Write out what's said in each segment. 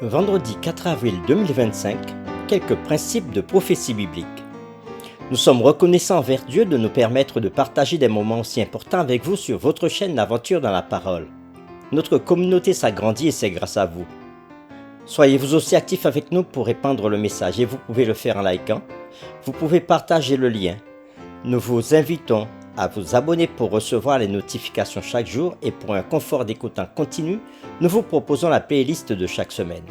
Vendredi 4 avril 2025, quelques principes de prophétie biblique. Nous sommes reconnaissants envers Dieu de nous permettre de partager des moments aussi importants avec vous sur votre chaîne L'Aventure dans la Parole. Notre communauté s'agrandit et c'est grâce à vous. Soyez-vous aussi actifs avec nous pour répandre le message et vous pouvez le faire en likant. Vous pouvez partager le lien. Nous vous invitons à vous abonner pour recevoir les notifications chaque jour et pour un confort d'écoute en continu, nous vous proposons la playlist de chaque semaine.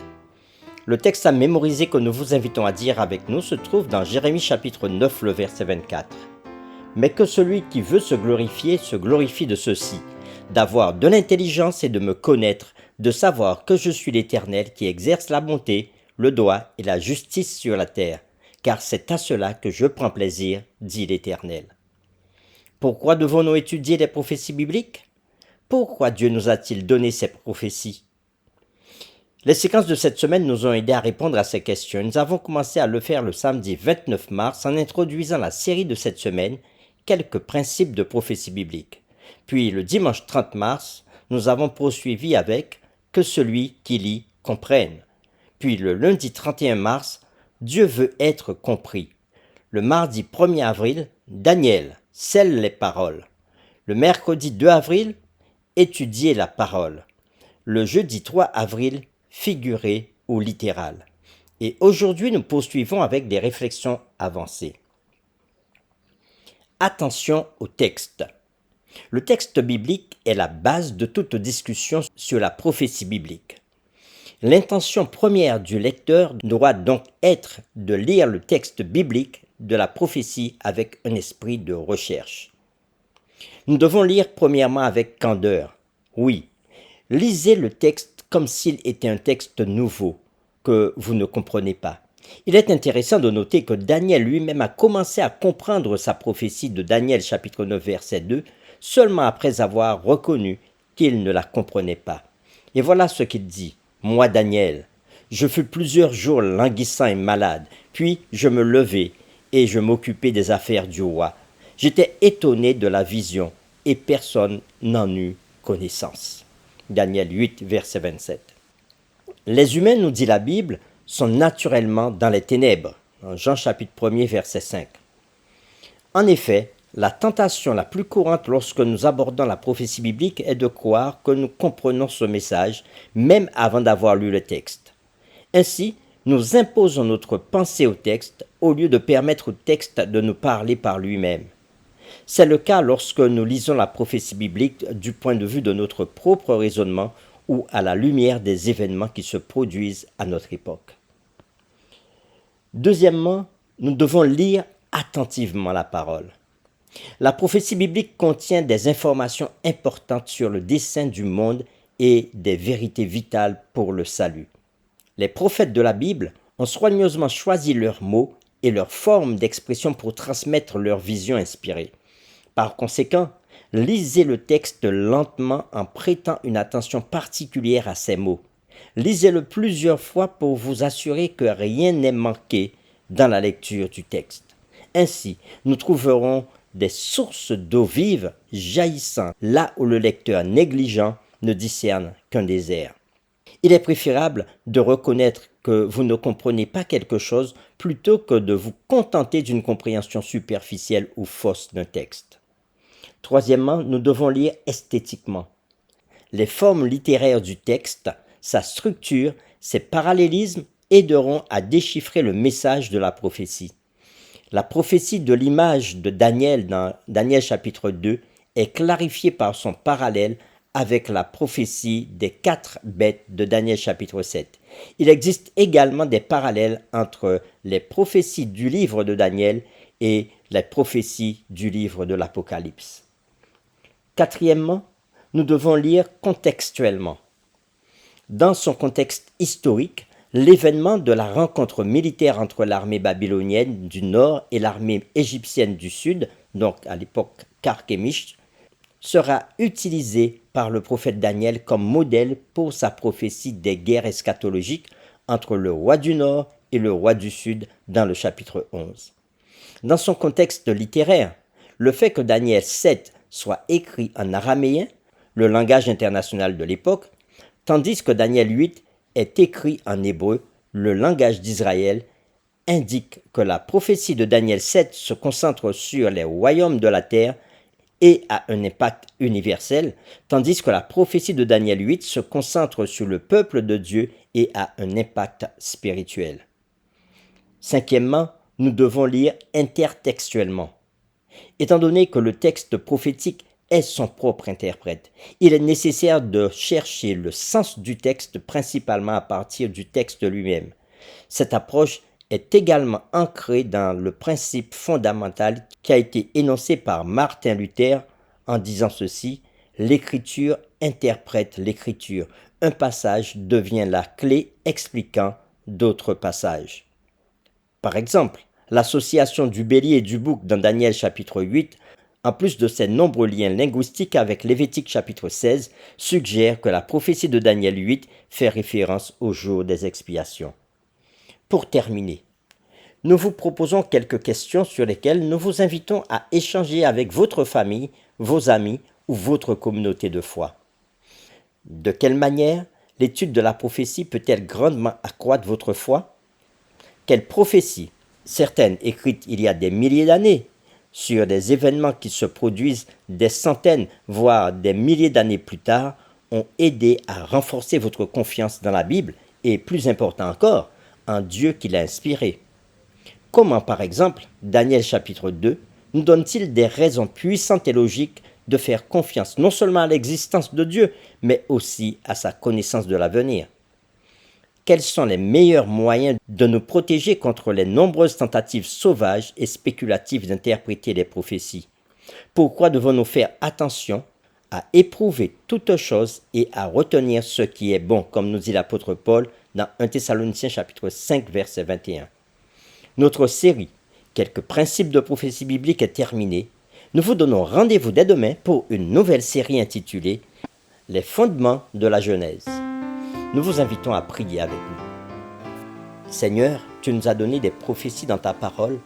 Le texte à mémoriser que nous vous invitons à dire avec nous se trouve dans Jérémie chapitre 9, le verset 24. Mais que celui qui veut se glorifie de ceci, d'avoir de l'intelligence et de me connaître, de savoir que je suis l'Éternel qui exerce la bonté, le droit et la justice sur la terre, car c'est à cela que je prends plaisir, dit l'Éternel. Pourquoi devons-nous étudier les prophéties bibliques? Pourquoi Dieu nous a-t-il donné ces prophéties? Les séquences de cette semaine nous ont aidés à répondre à ces questions. Nous avons commencé à le faire le samedi 29 mars en introduisant la série de cette semaine, quelques principes de prophétie biblique. Puis le dimanche 30 mars, nous avons poursuivi avec « Que celui qui lit comprenne ». Puis le lundi 31 mars, « Dieu veut être compris ». Le mardi 1er avril, Daniel, scelle les paroles. Le mercredi 2 avril, étudier la parole. Le jeudi 3 avril, figuré ou littéral. Et aujourd'hui, nous poursuivons avec des réflexions avancées. Attention au texte. Le texte biblique est la base de toute discussion sur la prophétie biblique. L'intention première du lecteur doit donc être de lire le texte biblique de la prophétie avec un esprit de recherche. Nous devons lire premièrement avec candeur. Oui, lisez le texte comme s'il était un texte nouveau, que vous ne comprenez pas. Il est intéressant de noter que Daniel lui-même a commencé à comprendre sa prophétie de Daniel chapitre 9 verset 2 seulement après avoir reconnu qu'il ne la comprenait pas. Et voilà ce qu'il dit. « Moi Daniel, je fus plusieurs jours languissant et malade, puis je me levai et je m'occupais des affaires du roi. J'étais étonné de la vision et personne n'en eut connaissance. » Daniel 8, verset 27. Les humains, nous dit la Bible, sont naturellement dans les ténèbres. Dans Jean chapitre 1er, verset 5. En effet, la tentation la plus courante lorsque nous abordons la prophétie biblique est de croire que nous comprenons ce message, même avant d'avoir lu le texte. Ainsi, nous imposons notre pensée au texte au lieu de permettre au texte de nous parler par lui-même. C'est le cas lorsque nous lisons la prophétie biblique du point de vue de notre propre raisonnement ou à la lumière des événements qui se produisent à notre époque. Deuxièmement, nous devons lire attentivement la parole. La prophétie biblique contient des informations importantes sur le dessein du monde et des vérités vitales pour le salut. Les prophètes de la Bible ont soigneusement choisi leurs mots et leurs formes d'expression pour transmettre leur vision inspirée. Par conséquent, lisez le texte lentement en prêtant une attention particulière à ces mots. Lisez-le plusieurs fois pour vous assurer que rien n'est manqué dans la lecture du texte. Ainsi, nous trouverons des sources d'eau vive jaillissant là où le lecteur négligent ne discerne qu'un désert. Il est préférable de reconnaître que vous ne comprenez pas quelque chose plutôt que de vous contenter d'une compréhension superficielle ou fausse d'un texte. Troisièmement, nous devons lire esthétiquement. Les formes littéraires du texte, sa structure, ses parallélismes aideront à déchiffrer le message de la prophétie. La prophétie de l'image de Daniel dans Daniel chapitre 2 est clarifiée par son parallèle avec la prophétie des 4 bêtes de Daniel chapitre 7. Il existe également des parallèles entre les prophéties du livre de Daniel et les prophéties du livre de l'Apocalypse. Quatrièmement, nous devons lire contextuellement. Dans son contexte historique, l'événement de la rencontre militaire entre l'armée babylonienne du nord et l'armée égyptienne du sud, donc à l'époque Carchemish, sera utilisé par le prophète Daniel comme modèle pour sa prophétie des guerres eschatologiques entre le roi du nord et le roi du sud dans le chapitre 11. Dans son contexte littéraire, le fait que Daniel 7 soit écrit en araméen, le langage international de l'époque, tandis que Daniel 8 est écrit en hébreu, le langage d'Israël, indique que la prophétie de Daniel 7 se concentre sur les royaumes de la terre et a un impact universel, tandis que la prophétie de Daniel 8 se concentre sur le peuple de Dieu et a un impact spirituel. Cinquièmement, nous devons lire intertextuellement. Étant donné que le texte prophétique est son propre interprète, il est nécessaire de chercher le sens du texte principalement à partir du texte lui-même. Cette approche est également ancrée dans le principe fondamental qui a été énoncé par Martin Luther en disant ceci: l'écriture interprète l'écriture. Un passage devient la clé expliquant d'autres passages. Par exemple, l'association du bélier et du bouc dans Daniel chapitre 8, en plus de ses nombreux liens linguistiques avec Lévitique chapitre 16, suggère que la prophétie de Daniel 8 fait référence au jour des expiations. Pour terminer, nous vous proposons quelques questions sur lesquelles nous vous invitons à échanger avec votre famille, vos amis ou votre communauté de foi. De quelle manière l'étude de la prophétie peut-elle grandement accroître votre foi? Quelles prophéties, certaines écrites il y a des milliers d'années, sur des événements qui se produisent des centaines, voire des milliers d'années plus tard, ont aidé à renforcer votre confiance dans la Bible et, plus important encore, en Dieu qui l'a inspiré? Comment, par exemple, Daniel chapitre 2 nous donne-t-il des raisons puissantes et logiques de faire confiance non seulement à l'existence de Dieu, mais aussi à sa connaissance de l'avenir? Quels sont les meilleurs moyens de nous protéger contre les nombreuses tentatives sauvages et spéculatives d'interpréter les prophéties? Pourquoi devons-nous faire attention à éprouver toutes choses et à retenir ce qui est bon, comme nous dit l'apôtre Paul dans 1 Thessaloniciens chapitre 5 verset 21. Notre série « Quelques principes de prophétie biblique » est terminée. Nous vous donnons rendez-vous dès demain pour une nouvelle série intitulée « Les fondements de la Genèse ». Nous vous invitons à prier avec nous. Seigneur, tu nous as donné des prophéties dans ta parole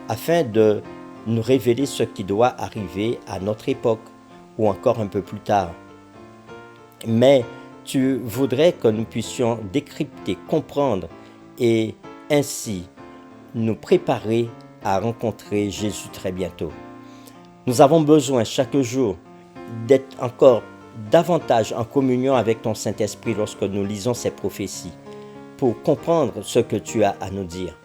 afin de nous révéler ce qui doit arriver à notre époque ou encore un peu plus tard. Mais tu voudrais que nous puissions décrypter, comprendre et ainsi nous préparer à rencontrer Jésus très bientôt. Nous avons besoin chaque jour d'être encore davantage en communion avec ton Saint-Esprit lorsque nous lisons ces prophéties pour comprendre ce que tu as à nous dire.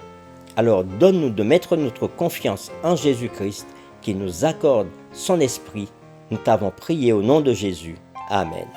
Alors donne-nous de mettre notre confiance en Jésus-Christ qui nous accorde son Esprit. Nous t'avons prié au nom de Jésus. Amen.